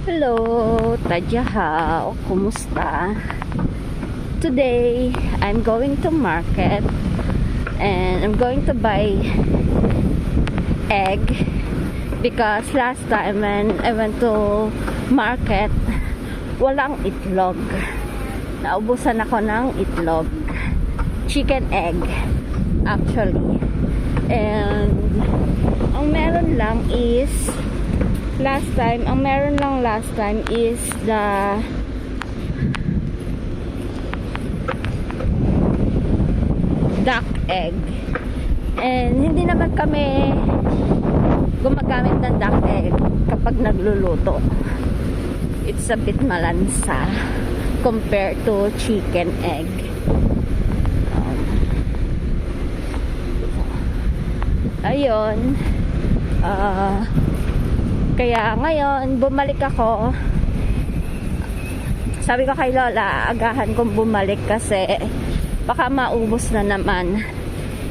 Hello, Tadyahaw. Kumusta? Today, I'm going to market and I'm going to buy egg because last time when I went to market, walang itlog. Naubusan ako ng itlog. Chicken egg, actually. And ang meron lang is last time is the duck egg. And hindi naman kami gumagamit ng duck egg kapag nagluluto. It's a bit malansa compared to chicken egg. Ayun. Kaya ngayon bumalik ako. Sabi ko kay Lola, agahan kong bumalik kasi baka maubos na naman.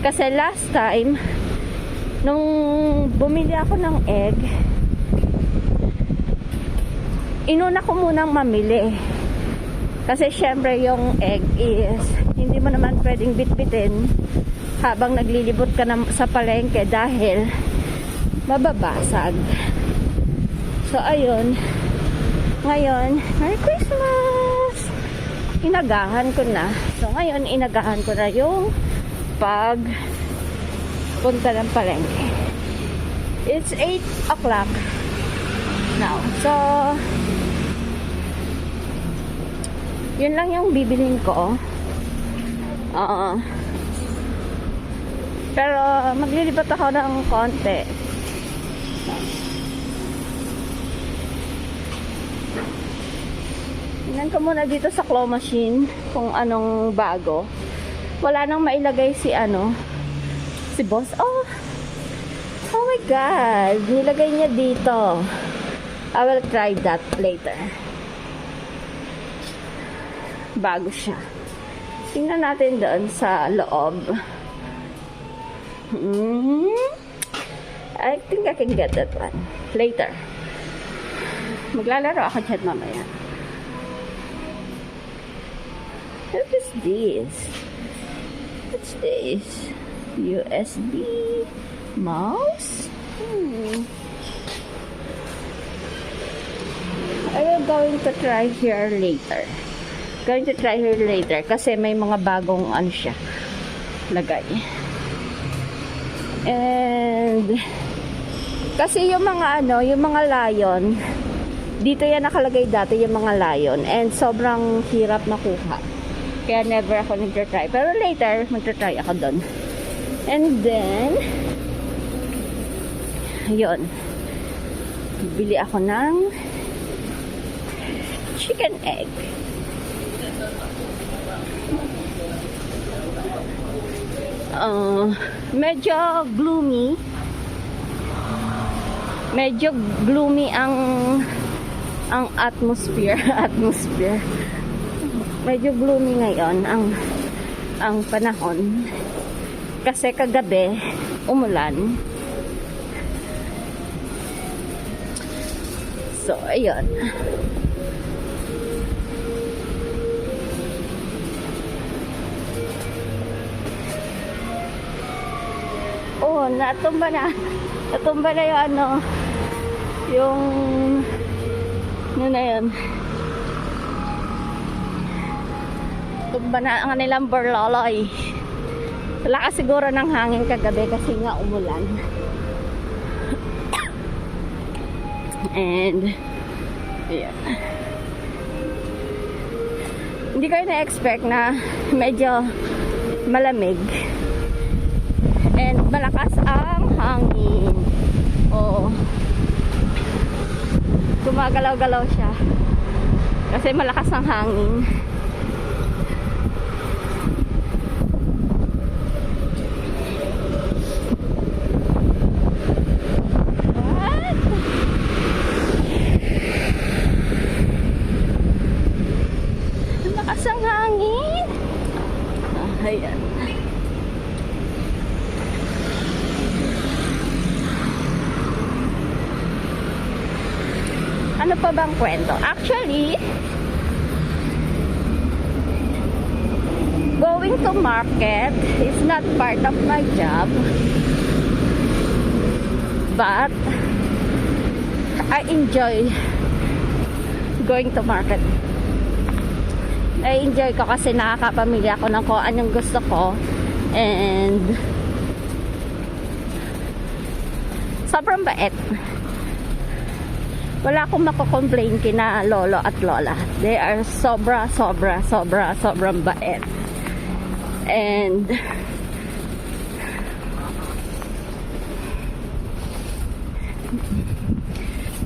Kasi last time nung bumili ako ng egg, inuna ko munang mamili. Kasi syempre yung egg is hindi mo naman pwedeng bitbitin habang naglilibot ka na sa palengke dahil mababasag. So ayun, ngayon Merry Christmas, inagahan ko na. So ngayon inagahan ko na yung pag punta ng palengke. It's 8 o'clock now. So yun lang yung bibilin ko. Pero maglilipat ako ng konti. Tingnan ko muna dito sa claw machine kung anong bago. Wala nang mailagay si boss. Oh my god, nilagay niya dito. I will try that later. Bago siya. Tingnan natin doon sa loob. I think I can get that one later. Maglalaro ako dyan mamaya. What is this? What's this? USB mouse? I'm going to try here later. Kasi may mga bagong siya lagay. And kasi yung mga lion, dito yan nakalagay dati yung mga lion, and sobrang hirap makuha. Kaya never ako nagtry. Pero later, magtry ako doon. And then, yun. Bili ako ng chicken egg. Medyo gloomy ang atmosphere. Medyo gloomy ngayon ang panahon kasi kagabi umulan. So ayun. Oh, natumba na yung na yun. Tumba na ang kanilang burloloy. Lakas siguro ng hangin kagabi kasi nga umulan. And yeah. Hindi kayo na-expect na medyo malamig and malakas ang hangin. Oo. Gumagalaw-galaw siya kasi malakas ang hangin. Malakas ang hangin. Ayan. Ano pa bang kwento? Actually, going to market is not part of my job, but I enjoy going to market. I-enjoy ko kasi nakakapamili ako ng kung anong gusto ko, and sobrang bait. Wala akong mako-complain kina lolo at lola. They are sobrang bait. And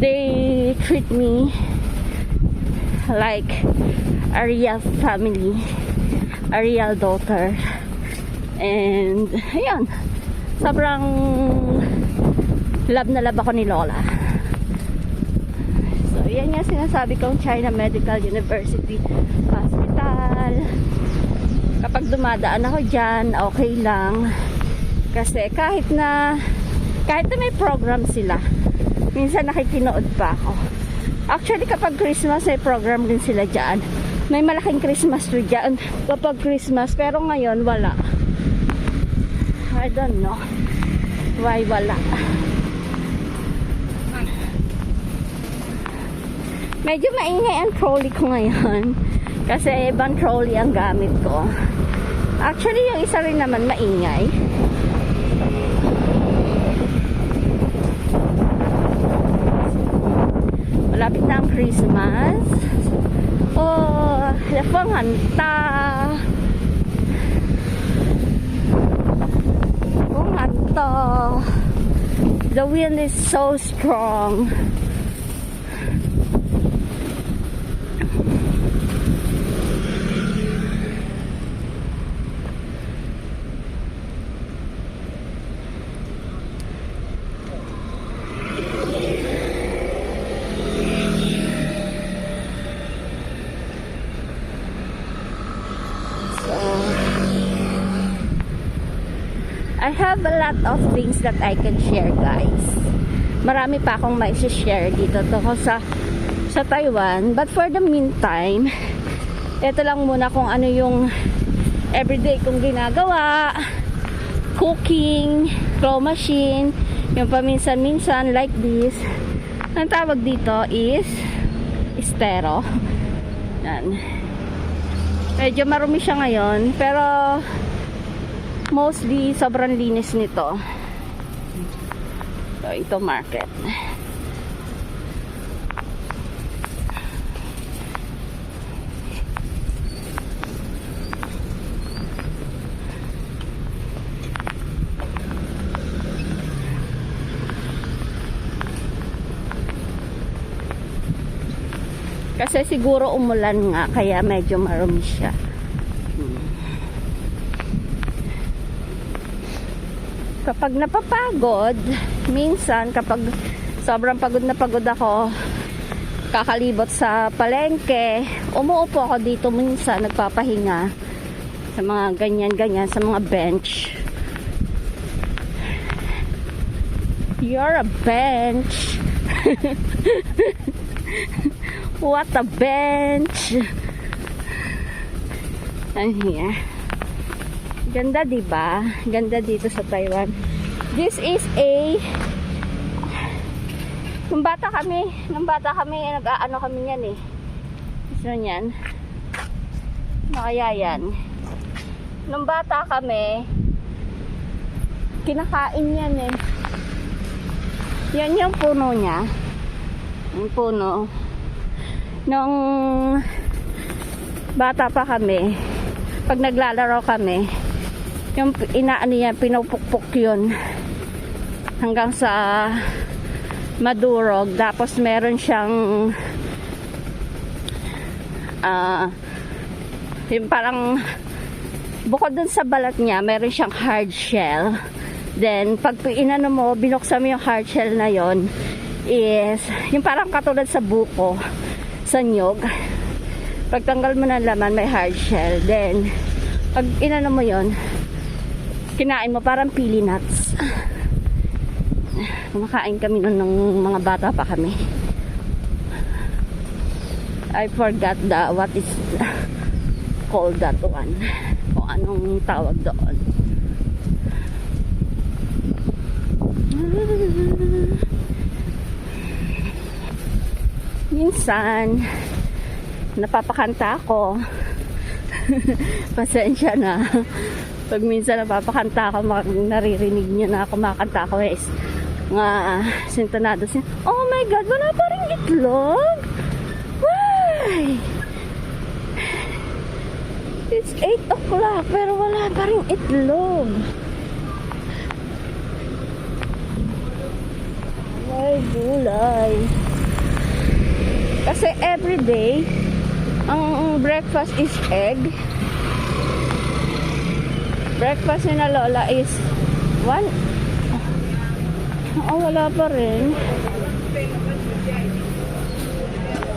they treat me like a real family, a real daughter. And ayun, sobrang love na love ako ni lola. So yan yung sinasabi kong China Medical University Hospital. Kapag dumadaan ako dyan, okay lang. Kasi kahit na may program sila, minsan nakikinood pa ako. Actually, kapag Christmas, may program din sila dyan. May malaking Christmas tree dyan kapag Christmas. Pero ngayon, wala. I don't know why wala. Medyo maingay ang trolley ko ngayon. Kasi ibang trolley ang gamit ko. Actually, yung isa rin naman maingay. Malapit na ang Christmas. Oh, lapanganta. Panganta. The wind is so strong. I have a lot of things that I can share, guys. Marami pa akong may share dito to sa Taiwan. But for the meantime, ito lang muna kung ano yung everyday kong ginagawa. Cooking, claw machine, yung paminsan-minsan like this. Ang tawag dito is estero. Yan. Medyo marumi siya ngayon, pero mostly sobrang linis nito. So ito market. Kasi siguro umulan nga kaya medyo marumi siya. Kapag napapagod, minsan kapag sobrang pagod na pagod ako, kakalibot sa palengke, umuupo ako dito minsan, nagpapahinga sa mga ganyan-ganyan, sa mga bench. You're a bench. What a bench. And here. Ganda, diba? Ganda dito sa Taiwan. This is a... Nung bata kami, nag-aano kami yan eh. Gusto niyan? Kaya yan. Nung bata kami, kinakain yan eh. Yan yung puno niya. Yung puno. Nung bata pa kami, pag naglalaro kami, yung inaano yan, pinupukpok yun hanggang sa madurog. Tapos meron siyang yung parang bukod dun sa balat niya, meron siyang hard shell. Then pag inano mo, binuksan mo yung hard shell na yon, is yung parang katulad sa buko sa nyog. Pagtanggal mo ng laman, may hard shell. Then pag inano mo yon, kinain mo parang pili nuts. Kumakain kami nun ng mga bata pa kami. I forgot what is called that one. Kung anong tawag doon. Minsan napapakanta ako. Pasensya na. Pag minsan napapakanta ako, naririnig niyo na ako makakanta ako guys. Nga sintonado siya. Oh my God, wala pa rin itlog? Why? It's 8 o'clock pero wala pa rin itlog. Ay, gulay. Kasi everyday ang breakfast is egg. Breakfast ni na Lola is one. Oh, wala pa rin.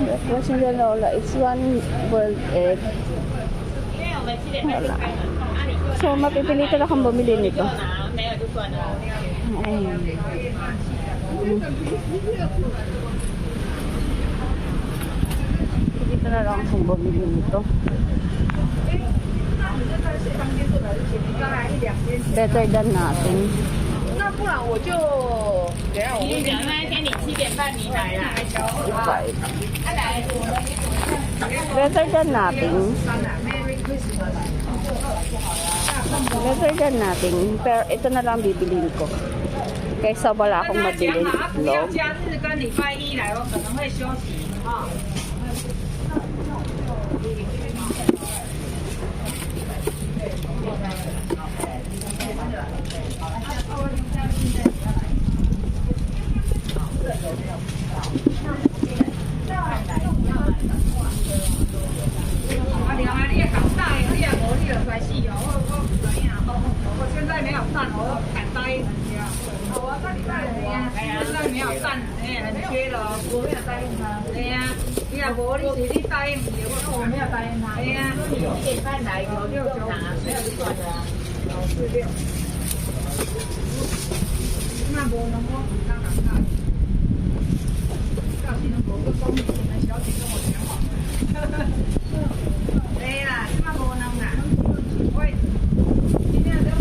Breakfast ni na Lola is one boiled egg. Wala. So, mapipilitan akong bumili nito. Ay. Dito na lang akong bumili nito. Better than nothing. 那不然我就等下我们讲那一天你7点半你来啦。 Better than nothing. Better than nothing. Pero ito na lang bibiliin ko. Kaysa wala akong mabiling 不要 itlog. 假日跟礼拜一来，我可能会休息哈。你也敢答应，你也无你就快死哦！我不知影，我现在没有蛋，我敢答应人家。我这里在呀，现在没有蛋，很缺了，我没有答应他。对呀，你也无你是你答应我说我没有答应他。对呀，你7点半来，9就拿，没有就算了。46。那无能我当然答应。到时能某个公平的小姐跟我讲好。对啦，这么无能啦。喂，今天这我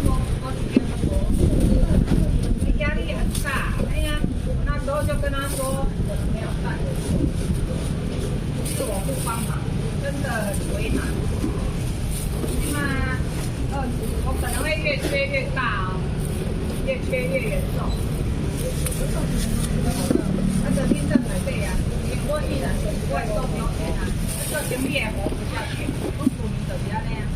时间不多，你压力很大。哎呀，那时候就跟他说没有办，是我不帮忙，真的很为难。那我可能会越缺越大哦，越缺越严重。那个听证来对呀，我依然我也送没有钱啊。这行李也活不下去，我属于就是安尼啊。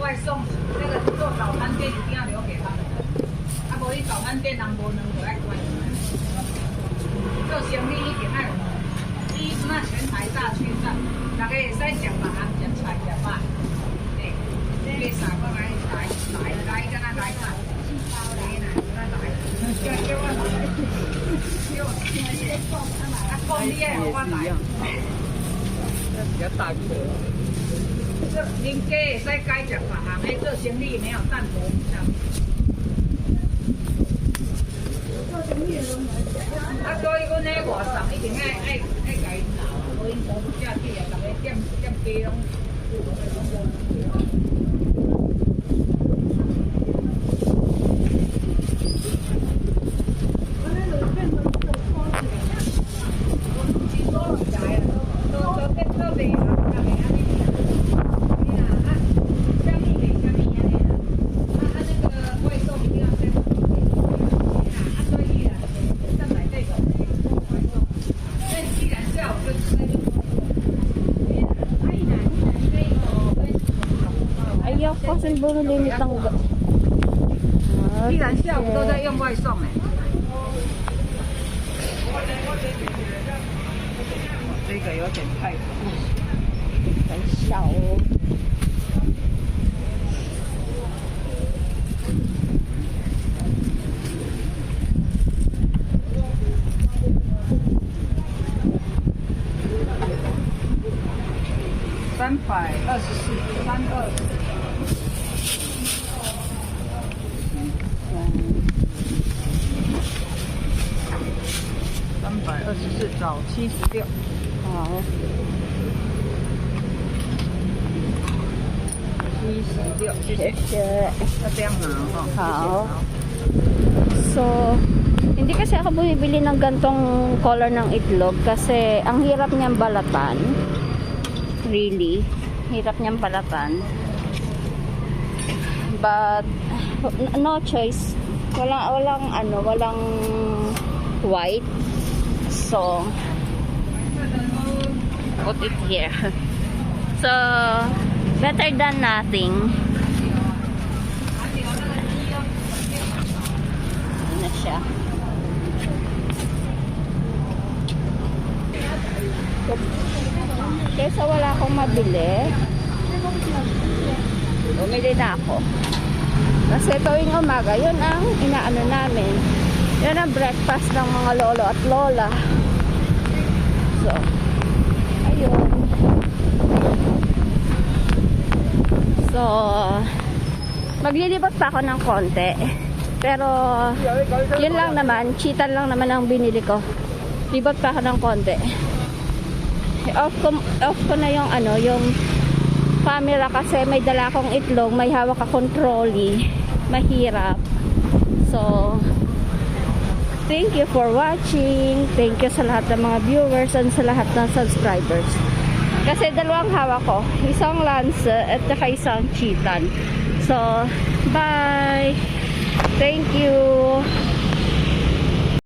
外送那个做早餐店一定要留给他们的，啊，无你早餐店人无能就爱关。做生意一定爱有门，第一那全台大去上，大家会使食饭食菜食饭，对，这啥个来，跟他来饭，来啦，跟他来，叫我来，叫我来，啊，讲你爱我来。比较大颗。这恁家会使改食别行的，做生意没有蛋头以上。啊，所以阮迄外送一定爱甲因拿，无因无不下去啊，逐个点鸡拢。Kasi bumili nitang既然下午都在用外送哎，这个有点太很小哦。324，32。324找76。哦，好，76，谢谢谢。谢。要这样拿哈。好. So, hindi kasi ako bumibili ng gantong color ng itlog kasi ang hirap niyang balatan. Really, hirap niyang balatan. But no choice. Walang white. So, put it here. So, better than nothing. Na siya. Kesa wala akong mabili, bumili na ako. Kasi tuwing umaga, yun ang inaano namin. Yun ang breakfast ng mga lolo at lola. So, ayun. So, maglilibot pa ako ng konti. Pero, yun lang naman, chitan lang naman ang binili ko. Libot pa ako ng konti. Off ko na yung yung camera kasi may dala akong itlog, may hawak akong trolley. Mahirap. So, thank you for watching. Thank you sa lahat ng mga viewers and sa lahat ng subscribers. Kasi dalawang hawak ko. Isang Lance at saka isang Chitan. So, bye! Thank you!